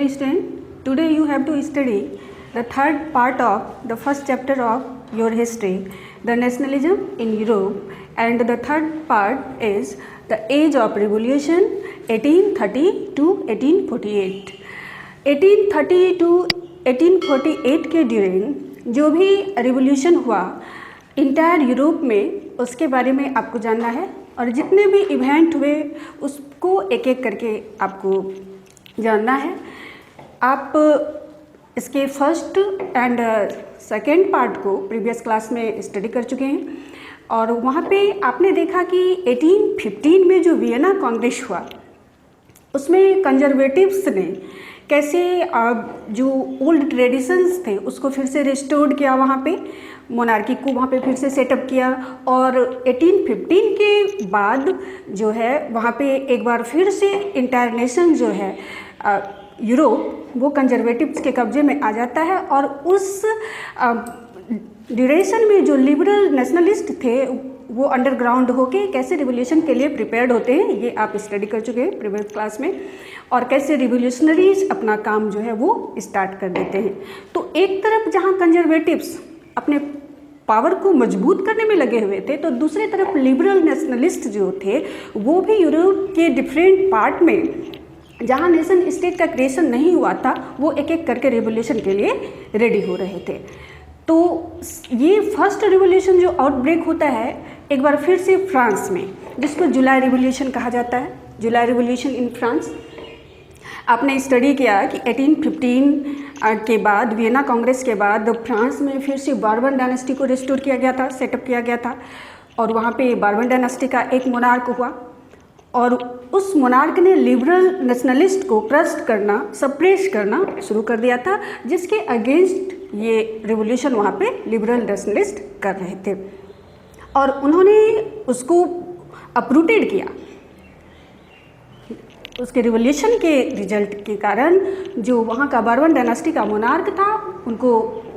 Dear student, today you have to study the third part of the first chapter of your history, the nationalism in Europe, and the third part is the age of revolution 1830 to 1848. 1830 to 1848 के during जो भी revolution हुआ entire Europe में, उसके बारे में आपको जानना है और जितने भी इवेंट हुए उसको एक एक करके आपको जानना है। आप इसके फर्स्ट एंड सेकेंड पार्ट को प्रीवियस क्लास में स्टडी कर चुके हैं और वहाँ पे आपने देखा कि 1815 में जो वियना कांग्रेस हुआ उसमें कंजर्वेटिव्स ने कैसे जो ओल्ड ट्रेडिशंस थे उसको फिर से रिस्टोर्ड किया, वहाँ पे मोनार्की को वहाँ पे फिर से सेटअप किया और 1815 के बाद जो है वहाँ पे एक बार फिर से इंटायर नेशन जो है यूरोप वो कंजर्वेटिव्स के कब्जे में आ जाता है और उस ड्यूरेशन में जो लिबरल नेशनलिस्ट थे वो अंडरग्राउंड होके कैसे रिवोल्यूशन के लिए प्रिपेयर्ड होते हैं, ये आप स्टडी कर चुके हैं प्रीवियस क्लास में, और कैसे रिवोल्यूशनरीज अपना काम जो है वो स्टार्ट कर देते हैं। तो एक तरफ जहाँ कंजर्वेटिव्स अपने पावर को मजबूत करने में लगे हुए थे तो दूसरी तरफ लिबरल नेशनलिस्ट जो थे वो भी यूरोप के डिफरेंट पार्ट में जहाँ नेशन स्टेट का क्रिएशन नहीं हुआ था वो एक एक करके रिवोल्यूशन के लिए रेडी हो रहे थे। तो ये फर्स्ट रिवोल्यूशन जो आउटब्रेक होता है एक बार फिर से फ्रांस में, जिसको जुलाई रिवोल्यूशन कहा जाता है, जुलाई रिवोल्यूशन इन फ्रांस। आपने स्टडी किया कि 1815 के बाद वियना कांग्रेस के बाद फ्रांस में फिर से बार्बन डायनेस्टी को रिस्टोर किया गया था, सेटअप किया गया था और वहाँ पे बार्बन डायनेस्टी का एक मोनार्क हुआ और उस मोनार्क ने लिबरल नेशनलिस्ट को क्रस्ट करना, सप्रेस करना शुरू कर दिया था, जिसके अगेंस्ट ये रिवोल्यूशन वहाँ पे लिबरल नेशनलिस्ट कर रहे थे और उन्होंने उसको अपरूटेड किया। उसके रिवोल्यूशन के रिजल्ट के कारण जो वहाँ का बार्बन डायनेस्टी का मोनार्क था उनको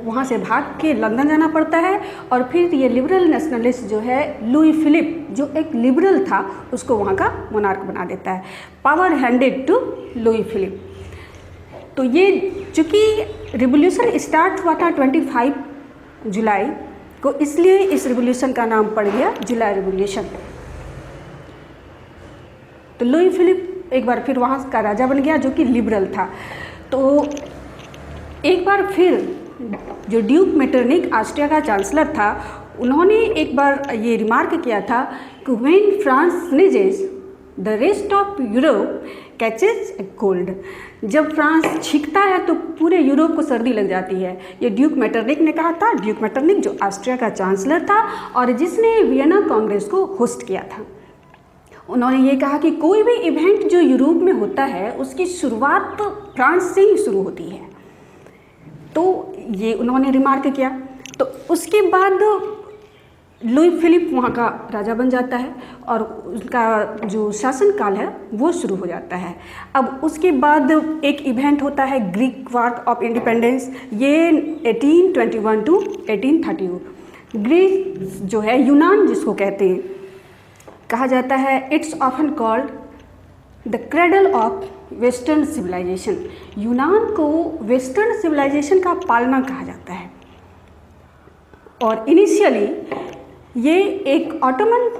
वहाँ से भाग के लंदन जाना पड़ता है और फिर ये लिबरल नेशनलिस्ट जो है लुई फिलिप जो एक लिबरल था उसको वहाँ का मोनार्क बना देता है, power handed to Louis Philippe. तो ये चूँकि रिवोल्यूशन स्टार्ट हुआ था 25 जुलाई को, इसलिए इस रिवोल्यूशन का नाम पड़ गया जुलाई रिवोल्यूशन। तो लुई फिलिप एक बार फिर वहाँ का राजा बन गया जो कि लिबरल था। तो एक बार फिर जो ड्यूक मेटरनिक ऑस्ट्रिया का चांसलर था उन्होंने एक बार ये रिमार्क किया था कि when France sneezes the rest of Europe catches A cold, जब फ्रांस छींकता है तो पूरे यूरोप को सर्दी लग जाती है। ये ड्यूक मेटरनिक ने कहा था, ड्यूक मेटरनिक जो ऑस्ट्रिया का चांसलर था और जिसने वियना कांग्रेस को होस्ट किया था। उन्होंने ये कहा कि कोई भी इवेंट जो यूरोप में होता है उसकी शुरुआत तो फ्रांस से ही शुरू होती है। तो ये उन्होंने रिमार्क किया। तो उसके बाद लुई फिलिप वहाँ का राजा बन जाता है और उनका जो शासनकाल है वो शुरू हो जाता है। अब उसके बाद एक इवेंट होता है ग्रीक वॉर ऑफ इंडिपेंडेंस, ये 1821 टू 1832। ग्रीक जो है, यूनान जिसको कहते हैं, कहा जाता है it's often called the cradle of western civilization. यूनान को वेस्टर्न सिविलाइजेशन का पालना कहा जाता है और इनिशियली ये एक ऑटोमन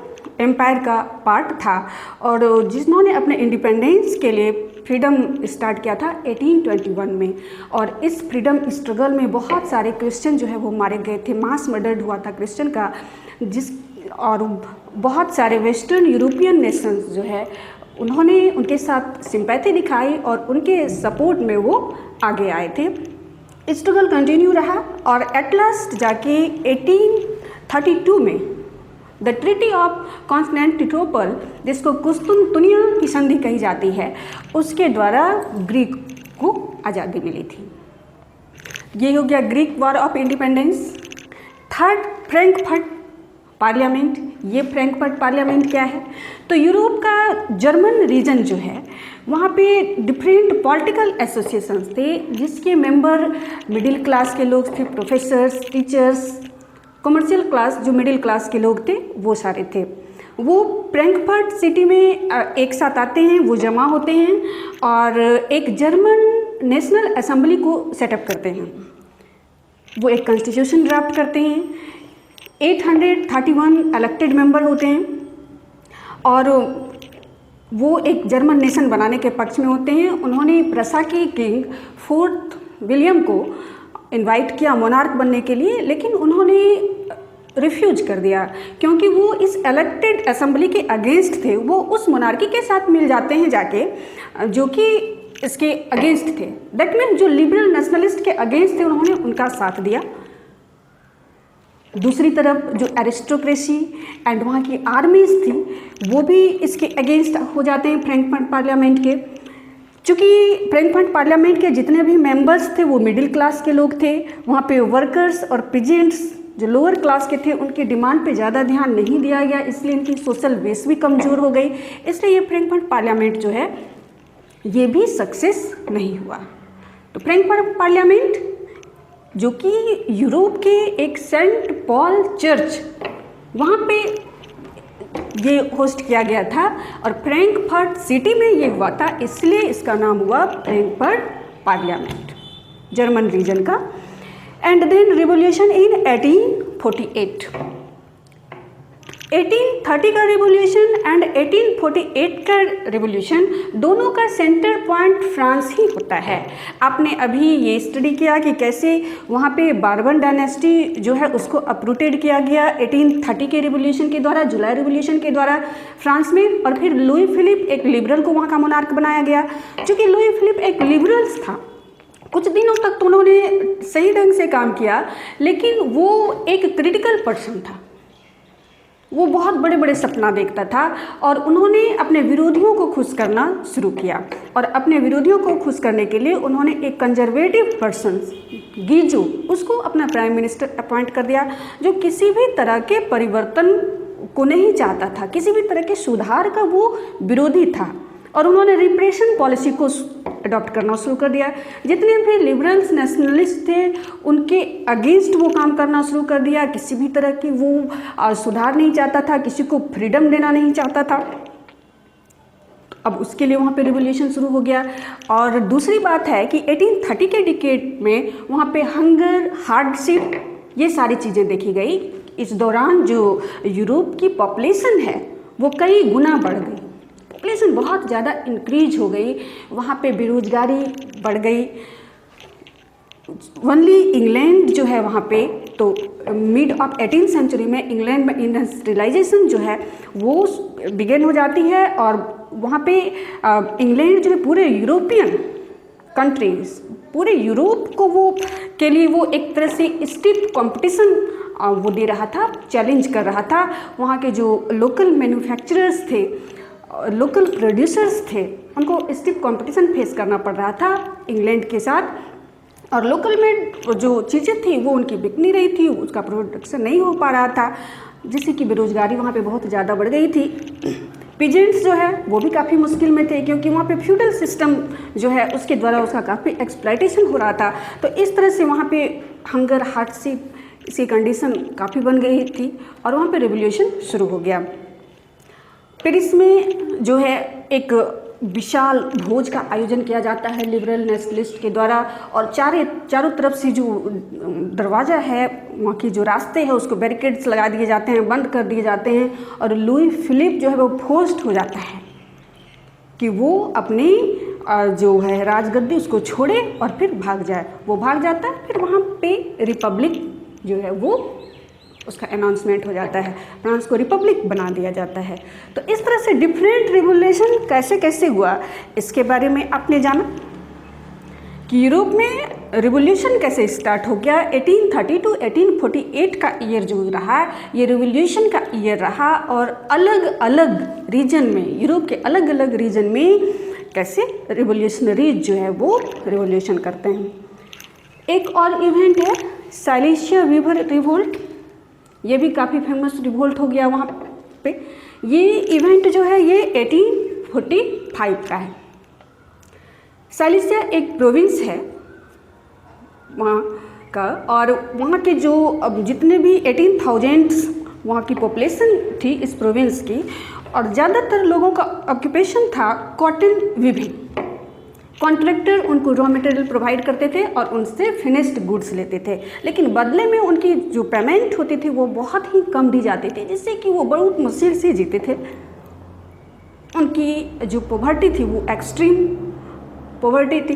एम्पायर का पार्ट था और जिन्होंने अपने इंडिपेंडेंस के लिए फ्रीडम स्टार्ट किया था 1821 में। और इस फ्रीडम स्ट्रगल में बहुत सारे क्रिश्चियन जो है वो मारे गए थे, मास मर्डर हुआ था क्रिश्चियन का, और बहुत सारे वेस्टर्न यूरोपियन नेशंस जो है उन्होंने उनके साथ सिंपैथी दिखाई और उनके सपोर्ट में वो आगे आए थे। स्ट्रगल कंटिन्यू रहा और एट लास्ट जाके 1832 में द ट्रीटी ऑफ कॉन्स्टेंटिनोपल, जिसको कुस्तुनतुनिया की संधि कही जाती है, उसके द्वारा ग्रीक को आज़ादी मिली थी। ये हो गया Greek war of independence. Third, Frankfurt parliament. ये फ्रैंकफर्ट पार्लियामेंट क्या है? तो यूरोप का जर्मन रीजन जो है वहाँ पे डिफरेंट पॉलिटिकल एसोसिएशंस थे जिसके मेंबर मिडिल क्लास के लोग थे, प्रोफेसर्स, टीचर्स, कमर्शियल क्लास जो मिडिल क्लास के लोग थे वो सारे थे। वो फ्रैंकफर्ट सिटी में एक साथ आते हैं, वो जमा होते हैं और एक जर्मन नेशनल असेंबली को सेटअप करते हैं। वो एक कॉन्स्टिट्यूशन ड्राफ्ट करते हैं। 831 इलेक्टेड मेंबर होते हैं और वो एक जर्मन नेशन बनाने के पक्ष में होते हैं। उन्होंने प्रसा के किंग 4th विलियम को इनवाइट किया मोनार्क बनने के लिए, लेकिन उन्होंने रिफ्यूज कर दिया क्योंकि वो इस इलेक्टेड असेंबली के अगेंस्ट थे। वो उस मोनार्की के साथ मिल जाते हैं जाके जो कि इसके अगेंस्ट थे। दैट मीन जो लिबरल नेशनलिस्ट के अगेंस्ट थे उन्होंने उनका साथ दिया। दूसरी तरफ जो एरिस्टोक्रेसी एंड वहाँ की आर्मीज थी वो भी इसके अगेंस्ट हो जाते हैं फ्रैंकफर्ट पार्लियामेंट के। चूँकि फ्रैंकफर्ट पार्लियामेंट के जितने भी मेंबर्स थे वो मिडिल क्लास के लोग थे। वहाँ पे वर्कर्स और पीजेंट्स जो लोअर क्लास के थे उनकी डिमांड पे ज़्यादा ध्यान नहीं दिया गया, इसलिए इनकी सोशल बेस भी कमज़ोर हो गई। इसलिए ये फ्रैंकफर्ट पार्लियामेंट जो है ये भी सक्सेस नहीं हुआ। तो फ्रैंकफर्ट पार्लियामेंट जो कि यूरोप के एक सेंट पॉल चर्च वहाँ पे ये होस्ट किया गया था और फ्रैंकफर्ट सिटी में ये हुआ था, इसलिए इसका नाम हुआ फ्रैंकफर्ट पार्लियामेंट, जर्मन रीजन का। एंड देन रिवॉल्यूशन इन 1848, 1830 का रिवॉल्यूशन एंड 1848 का रिवॉल्यूशन, दोनों का सेंटर पॉइंट फ्रांस ही होता है। आपने अभी ये स्टडी किया कि कैसे वहाँ पे बार्बन डायनेस्टी जो है उसको अपरूटेड किया गया 1830 के रिवॉल्यूशन के द्वारा, जुलाई रिवॉल्यूशन के द्वारा फ्रांस में। और फिर लुई फिलिप एक लिबरल को वहाँ का मोनार्क बनाया गया। चूँकि लुई फिलिप एक लिबरल्स था, कुछ दिनों तक तो उन्होंने सही ढंग से काम किया, लेकिन वो एक क्रिटिकल पर्सन था। वो बहुत बड़े बड़े सपना देखता था और उन्होंने अपने विरोधियों को खुश करना शुरू किया। और अपने विरोधियों को खुश करने के लिए उन्होंने एक कंजर्वेटिव पर्सन गीजो उसको अपना प्राइम मिनिस्टर अपॉइंट कर दिया, जो किसी भी तरह के परिवर्तन को नहीं चाहता था, किसी भी तरह के सुधार का वो विरोधी था। और उन्होंने रिप्रेशन पॉलिसी को अडॉप्ट करना शुरू कर दिया। जितने भी लिबरल्स नेशनलिस्ट थे उनके अगेंस्ट वो काम करना शुरू कर दिया। किसी भी तरह की वो सुधार नहीं चाहता था, किसी को फ्रीडम देना नहीं चाहता था। अब उसके लिए वहाँ पे रिवॉल्यूशन शुरू हो गया। और दूसरी बात है कि 1830 के डिकेड में वहाँ पे हंगर, हार्डशिप, ये सारी चीज़ें देखी गई। इस दौरान जो यूरोप की पॉपुलेशन है वो कई गुना बढ़ गई, पॉपुलेशन बहुत ज़्यादा इंक्रीज हो गई। वहाँ पे बेरोजगारी बढ़ गई। ओनली इंग्लैंड जो है वहाँ पे, तो मिड ऑफ 18th सेंचुरी में इंग्लैंड में इंडस्ट्रियलाइजेशन जो है वो बिगिन हो जाती है। और वहाँ पे इंग्लैंड जो है पूरे यूरोपियन कंट्रीज, पूरे यूरोप को वो के लिए वो एक तरह से स्टिफ कंपटीशन वो दे रहा था, चैलेंज कर रहा था। वहाँ के जो लोकल मैन्युफैक्चरर्स थे, लोकल प्रोड्यूसर्स थे, उनको स्टिफ कंपटीशन फेस करना पड़ रहा था इंग्लैंड के साथ। और लोकल में जो चीज़ें थी वो उनकी बिक नहीं रही थी, उसका प्रोडक्शन नहीं हो पा रहा था, जिससे कि बेरोजगारी वहाँ पे बहुत ज़्यादा बढ़ गई थी। पीजेंट्स जो है वो भी काफ़ी मुश्किल में थे, क्योंकि वहाँ पे फ्यूडल सिस्टम जो है उसके द्वारा उसका काफ़ी एक्सप्लॉयटेशन हो रहा था। तो इस तरह से वहाँ पे हंगर, हार्डशिप, इसकी कंडीशन काफ़ी बन गई थी और वहाँ पे रिवॉल्यूशन शुरू हो गया। पेरिस में जो है एक विशाल भोज का आयोजन किया जाता है लिबरल नेशनलिस्ट के द्वारा। और चारों तरफ से जो दरवाज़ा है, वहाँ की जो रास्ते हैं उसको बैरिकेड्स लगा दिए जाते हैं, बंद कर दिए जाते हैं। और लुई फिलिप जो है वो फोर्स्ड हो जाता है कि वो अपनी जो है राजगद्दी उसको छोड़े और फिर भाग जाए। वो भाग जाता है, फिर वहाँ पे रिपब्लिक जो है वो उसका अनाउंसमेंट हो जाता है, फ्रांस को रिपब्लिक बना दिया जाता है। तो इस तरह से डिफरेंट रिवॉल्यूशन कैसे कैसे हुआ, इसके बारे में आपने जाना कि यूरोप में रिवॉल्यूशन कैसे स्टार्ट हो गया। 1830 टू 1848 का ईयर जो रहा, ये रिवॉल्यूशन का ईयर रहा। और अलग अलग रीजन में, यूरोप के अलग अलग रीजन में कैसे रिवॉल्यूशनरीज जो है वो रिवॉल्यूशन करते हैं। एक और इवेंट है साइलेशिया रिवर रिवोल्ट, ये भी काफ़ी फेमस रिवोल्ट हो गया वहाँ पे। ये इवेंट जो है ये 1845 का है। साइलेशिया एक प्रोविंस है वहाँ का, और वहाँ के जो अब जितने भी 18,000 वहाँ की पॉपुलेशन थी इस प्रोविंस की, और ज़्यादातर लोगों का ऑक्यूपेशन था कॉटन वीविंग। कॉन्ट्रैक्टर उनको रॉ मटेरियल प्रोवाइड करते थे और उनसे फिनिश्ड गुड्स लेते थे, लेकिन बदले में उनकी जो पेमेंट होती थी वो बहुत ही कम दी जाती थी, जिससे कि वो बहुत मुश्किल से जीते थे। उनकी जो पॉवर्टी थी वो एक्सट्रीम पॉवर्टी थी,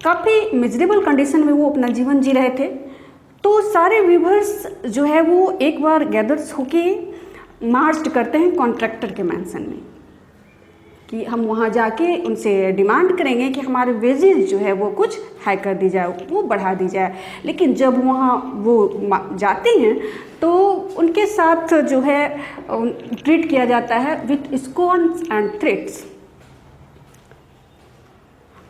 काफ़ी मिजरेबल कंडीशन में वो अपना जीवन जी रहे थे। तो सारे वीवर्स जो है वो एक बार गैदर्स होके मार्च करते हैं कॉन्ट्रैक्टर के मैंसन में कि हम वहाँ जाके उनसे डिमांड करेंगे कि हमारे वेजेस जो है वो कुछ हाई कर दी जाए, वो बढ़ा दी जाए। लेकिन जब वहाँ वो जाते हैं तो उनके साथ जो है ट्रीट किया जाता है विथ स्कॉन्स एंड थ्रेट्स।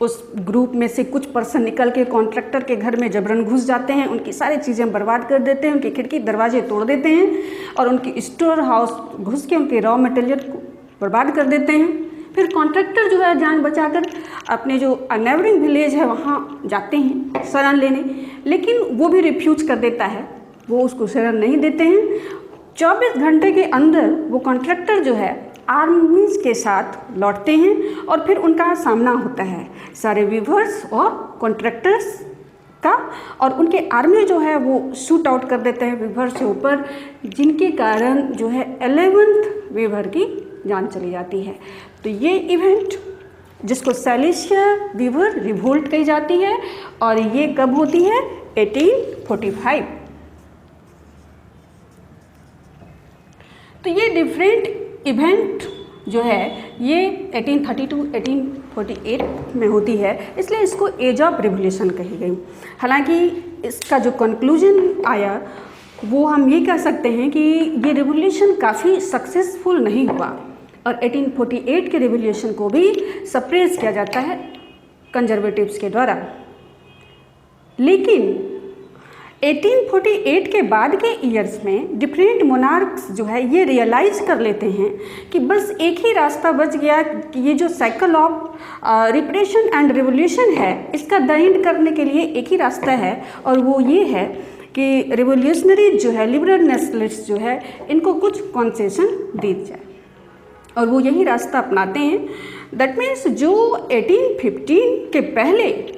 उस ग्रुप में से कुछ पर्सन निकल के कॉन्ट्रैक्टर के घर में जबरन घुस जाते हैं, उनकी सारी चीज़ें बर्बाद कर देते हैं, उनकी खिड़की दरवाजे तोड़ देते हैं और उनकी स्टोर हाउस घुस के उनके रॉ मटेरियल को बर्बाद कर देते हैं। फिर कॉन्ट्रैक्टर जो है जान बचाकर अपने जो नेबरिंग विलेज है वहाँ जाते हैं शरण लेने, लेकिन वो भी रिफ्यूज कर देता है, वो उसको शरण नहीं देते हैं। 24 घंटे के अंदर वो कॉन्ट्रैक्टर जो है आर्मीज के साथ लौटते हैं और फिर उनका सामना होता है सारे वीवर्स और कॉन्ट्रैक्टर्स का, और उनके आर्मी जो है वो शूट आउट कर देते हैं वीवर्स के ऊपर, जिनके कारण जो है 11th वीवर की जान चली जाती है। तो ये इवेंट जिसको सैलिशिया वीवर रिवोल्ट कही जाती है और ये कब होती है? 1845। तो ये डिफरेंट इवेंट जो है ये 1832-1848 में होती है, इसलिए इसको एज ऑफ रिवोल्यूशन कही गई। हालांकि इसका जो कंक्लूजन आया वो हम ये कह सकते हैं कि ये रिवोल्यूशन काफ़ी सक्सेसफुल नहीं हुआ और 1848 के रिवोल्यूशन को भी सप्रेस किया जाता है कंजर्वेटिव्स के द्वारा। लेकिन 1848 के बाद के ईयर्स में डिफरेंट मोनार्क्स जो है ये रियलाइज़ कर लेते हैं कि बस एक ही रास्ता बच गया कि ये जो cycle of repression and revolution है इसका द एंड करने के लिए एक ही रास्ता है, और वो ये है कि रिवोल्यूशनरी जो है लिबरल नेशनलिस्ट जो है इनको कुछ कंसेशन दी जाए, और वो यही रास्ता अपनाते हैं। दैट मीन्स जो 1815 के पहले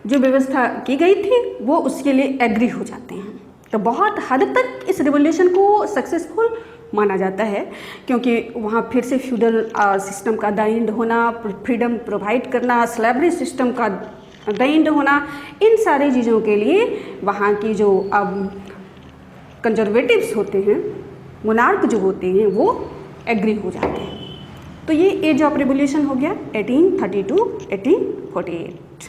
जो व्यवस्था की गई थी वो उसके लिए एग्री हो जाते हैं। तो बहुत हद तक इस रिवोल्यूशन को सक्सेसफुल माना जाता है, क्योंकि वहाँ फिर से फ्यूडल सिस्टम का द एंड होना, फ्रीडम प्रोवाइड करना, स्लेवरी सिस्टम का द एंड होना, इन सारी चीज़ों के लिए वहाँ की जो कंजर्वेटिव्स होते हैं, मोनार्क जो होते हैं, वो एग्री हो जाते हैं। तो ये एज ऑफ रिवोल्यूशन हो गया 1832-1848।